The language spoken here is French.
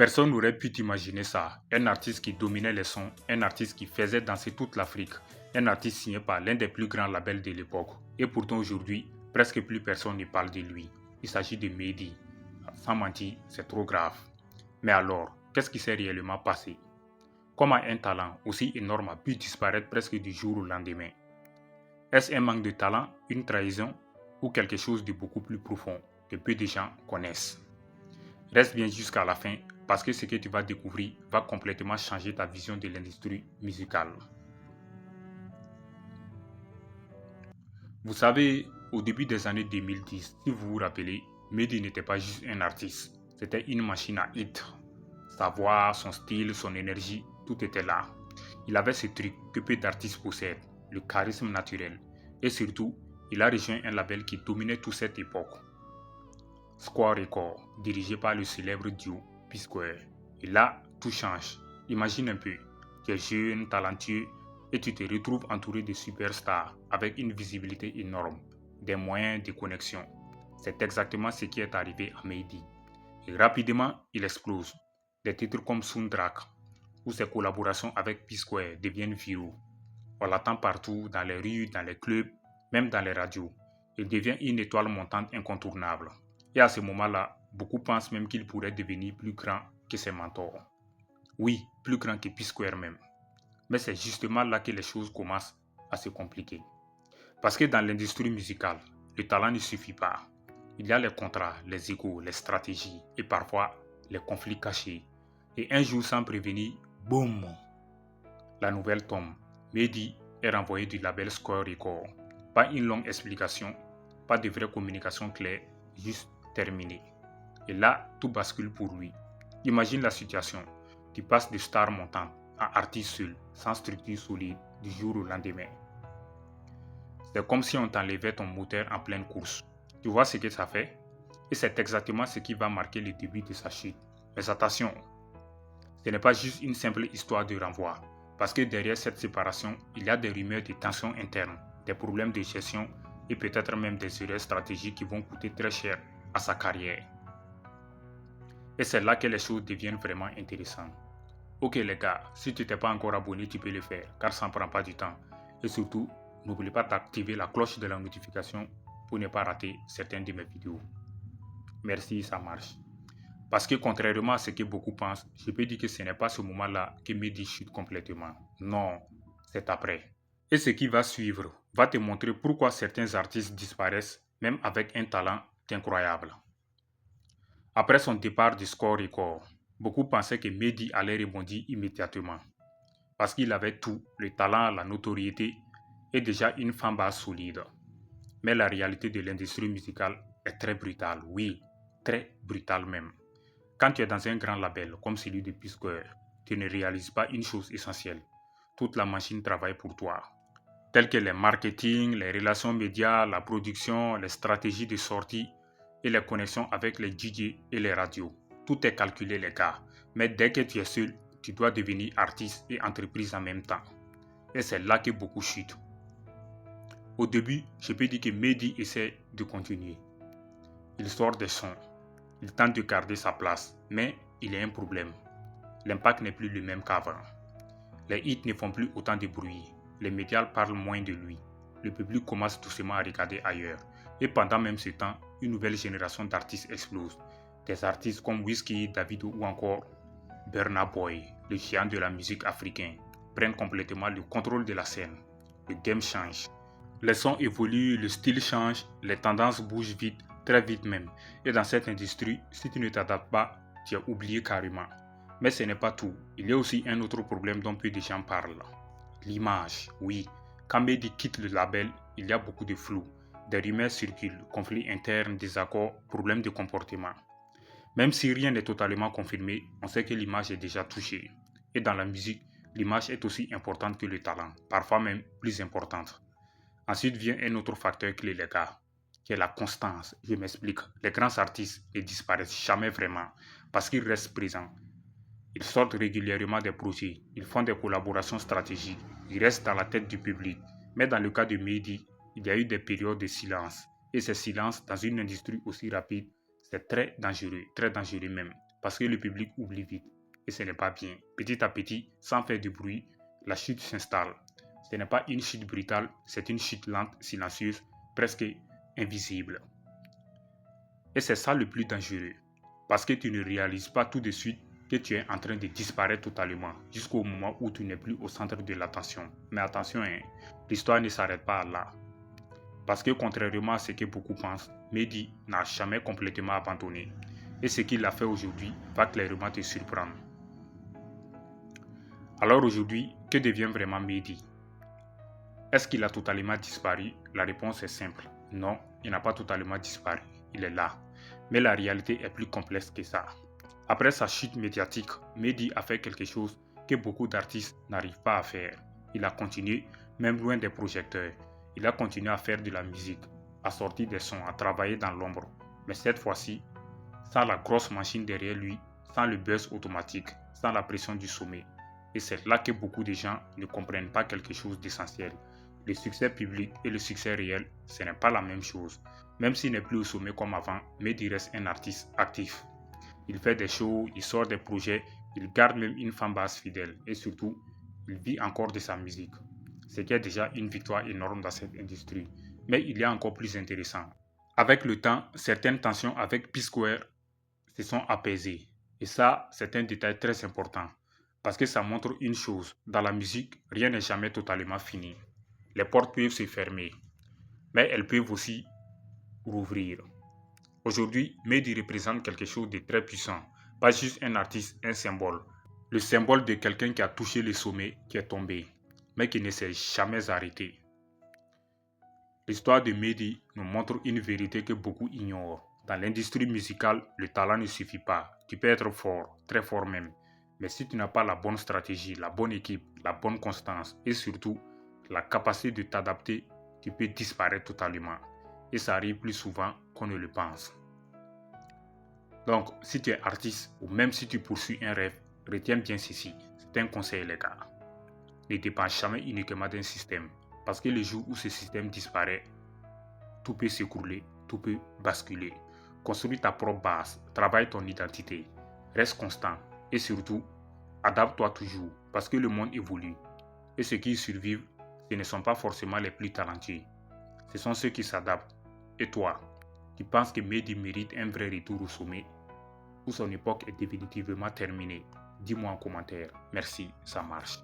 Personne n'aurait pu t'imaginer ça. Un artiste qui dominait les sons, un artiste qui faisait danser toute l'Afrique, un artiste signé par l'un des plus grands labels de l'époque. Et pourtant aujourd'hui, presque plus personne ne parle de lui. Il s'agit de Mehdi. Sans mentir, c'est trop grave. Mais alors, qu'est-ce qui s'est réellement passé? Comment un talent aussi énorme a pu disparaître presque du jour au lendemain? Est-ce un manque de talent, une trahison ou quelque chose de beaucoup plus profond que peu de gens connaissent? Reste bien jusqu'à la fin parce que ce que tu vas découvrir va complètement changer ta vision de l'industrie musicale. Vous savez, au début des années 2010, si vous vous rappelez, Mehdi n'était pas juste un artiste, c'était une machine à hit. Sa voix, son style, son énergie, tout était là. Il avait ce truc que peu d'artistes possèdent, le charisme naturel. Et surtout, il a rejoint un label qui dominait toute cette époque. Square Records, dirigé par le célèbre duo P-Square. Et là, tout change. Imagine un peu, tu es jeune, talentueux, et tu te retrouves entouré de superstars avec une visibilité énorme, des moyens, des connexions. C'est exactement ce qui est arrivé à Mehdi. Et rapidement, il explose. Des titres comme Soundtrack, où ses collaborations avec P-Square deviennent viraux. On l'attend partout, dans les rues, dans les clubs, même dans les radios. Il devient une étoile montante incontournable. Et à ce moment-là, beaucoup pensent même qu'il pourrait devenir plus grand que ses mentors. Oui, plus grand que P-Square même. Mais c'est justement là que les choses commencent à se compliquer. Parce que dans l'industrie musicale, le talent ne suffit pas. Il y a les contrats, les égos, les stratégies et parfois les conflits cachés. Et un jour sans prévenir, boum, la nouvelle tombe. Mehdi est renvoyé du label Square Records. Pas une longue explication, pas de vraie communication claire, juste terminé. Et là, tout bascule pour lui. Imagine la situation. Tu passes de star montante à artiste seul, sans structure solide, du jour au lendemain. C'est comme si on t'enlevait ton moteur en pleine course. Tu vois ce que ça fait? Et c'est exactement ce qui va marquer le début de sa chute. Mais attention, ce n'est pas juste une simple histoire de renvoi. Parce que derrière cette séparation, il y a des rumeurs de tensions internes, des problèmes de gestion et peut-être même des erreurs stratégiques qui vont coûter très cher à sa carrière. Et c'est là que les choses deviennent vraiment intéressantes. Ok les gars, si tu t'es pas encore abonné, tu peux le faire, car ça ne prend pas du temps. Et surtout, n'oublie pas d'activer la cloche de la notification pour ne pas rater certaines de mes vidéos. Merci, ça marche. Parce que contrairement à ce que beaucoup pensent, je peux dire que ce n'est pas ce moment-là que Mehdi chute complètement. Non, c'est après. Et ce qui va suivre va te montrer pourquoi certains artistes disparaissent, même avec un talent incroyable. Après son départ du Score Record, beaucoup pensaient que Mehdi allait rebondir immédiatement. Parce qu'il avait tout, le talent, la notoriété et déjà une fanbase solide. Mais la réalité de l'industrie musicale est très brutale, oui, très brutale même. Quand tu es dans un grand label comme celui de P-Square, tu ne réalises pas une chose essentielle. Toute la machine travaille pour toi. Telles que les marketing, les relations médias, la production, les stratégies de sortie et les connexions avec les DJ et les radios. Tout est calculé les gars. Mais dès que tu es seul, tu dois devenir artiste et entreprise en même temps. Et c'est là que beaucoup chutent. Au début, je peux dire que Mehdi essaie de continuer. Il sort des sons. Il tente de garder sa place, mais il y a un problème. L'impact n'est plus le même qu'avant. Les hits ne font plus autant de bruit. Les médias parlent moins de lui. Le public commence doucement à regarder ailleurs. Et pendant même ce temps, une nouvelle génération d'artistes explose. Des artistes comme Wizkid, Davido ou encore Burna Boy, le géant de la musique africaine, prennent complètement le contrôle de la scène. Le game change. Les sons évoluent, le style change, les tendances bougent vite, très vite même. Et dans cette industrie, si tu ne t'adaptes pas, tu es oublié carrément. Mais ce n'est pas tout. Il y a aussi un autre problème dont peu de gens parlent. L'image, oui. Quand Mehdi quitte le label, il y a beaucoup de flou. Des rumeurs circulent, conflits internes, désaccords, problèmes de comportement. Même si rien n'est totalement confirmé, on sait que l'image est déjà touchée. Et dans la musique, l'image est aussi importante que le talent, parfois même plus importante. Ensuite vient un autre facteur clé, les gars, qui est la constance. Je m'explique. Les grands artistes ne disparaissent jamais vraiment parce qu'ils restent présents. Ils sortent régulièrement des projets, ils font des collaborations stratégiques, ils restent dans la tête du public. Mais dans le cas de Mehdi, il y a eu des périodes de silence. Et ces silences, dans une industrie aussi rapide, c'est très dangereux même. parce que le public oublie vite. Et ce n'est pas bien. Petit à petit, sans faire de bruit, la chute s'installe. Ce n'est pas une chute brutale, c'est une chute lente, silencieuse, presque invisible. Et c'est ça le plus dangereux, parce que tu ne réalises pas tout de suite que tu es en train de disparaître totalement, jusqu'au moment où tu n'es plus au centre de l'attention. Mais attention, l'histoire ne s'arrête pas là. Parce que contrairement à ce que beaucoup pensent, Mehdi n'a jamais complètement abandonné. Et ce qu'il a fait aujourd'hui va clairement te surprendre. Alors aujourd'hui, que devient vraiment Mehdi? Est-ce qu'il a totalement disparu? La réponse est simple. Non, il n'a pas totalement disparu. Il est là. Mais la réalité est plus complexe que ça. Après sa chute médiatique, Mehdi a fait quelque chose que beaucoup d'artistes n'arrivent pas à faire. Il a continué, même loin des projecteurs. Il a continué à faire de la musique, à sortir des sons, à travailler dans l'ombre. Mais cette fois-ci, sans la grosse machine derrière lui, sans le buzz automatique, sans la pression du sommet. Et c'est là que beaucoup de gens ne comprennent pas quelque chose d'essentiel. Le succès public et le succès réel, ce n'est pas la même chose. Même s'il n'est plus au sommet comme avant, Mehdi reste un artiste actif. Il fait des shows, il sort des projets, il garde même une fanbase fidèle et surtout, il vit encore de sa musique. Ce qui est déjà une victoire énorme dans cette industrie. Mais il y a encore plus intéressant. Avec le temps, certaines tensions avec P-Square se sont apaisées. Et ça, c'est un détail très important. Parce que ça montre une chose. Dans la musique, rien n'est jamais totalement fini. Les portes peuvent se fermer, mais elles peuvent aussi rouvrir. Aujourd'hui, Mehdi représente quelque chose de très puissant. Pas juste un artiste, un symbole. Le symbole de quelqu'un qui a touché le sommet, qui est tombé, mais qui ne s'est jamais arrêté. L'histoire de Mehdi nous montre une vérité que beaucoup ignorent. Dans l'industrie musicale, le talent ne suffit pas. Tu peux être fort, très fort même. Mais si tu n'as pas la bonne stratégie, la bonne équipe, la bonne constance et surtout la capacité de t'adapter, tu peux disparaître totalement. Et ça arrive plus souvent qu'on ne le pense. Donc, si tu es artiste ou même si tu poursuis un rêve, retiens bien ceci. C'est un conseil, les gars. Ne dépends jamais uniquement d'un système. Parce que le jour où ce système disparaît, tout peut s'écrouler, tout peut basculer. Construis ta propre base, travaille ton identité, reste constant et surtout, adapte-toi toujours parce que le monde évolue. Et ceux qui survivent, ce ne sont pas forcément les plus talentueux. Ce sont ceux qui s'adaptent. Et toi, tu penses que Mehdi mérite un vrai retour au sommet ou son époque est définitivement terminée? Dis-moi en commentaire. Merci, ça marche.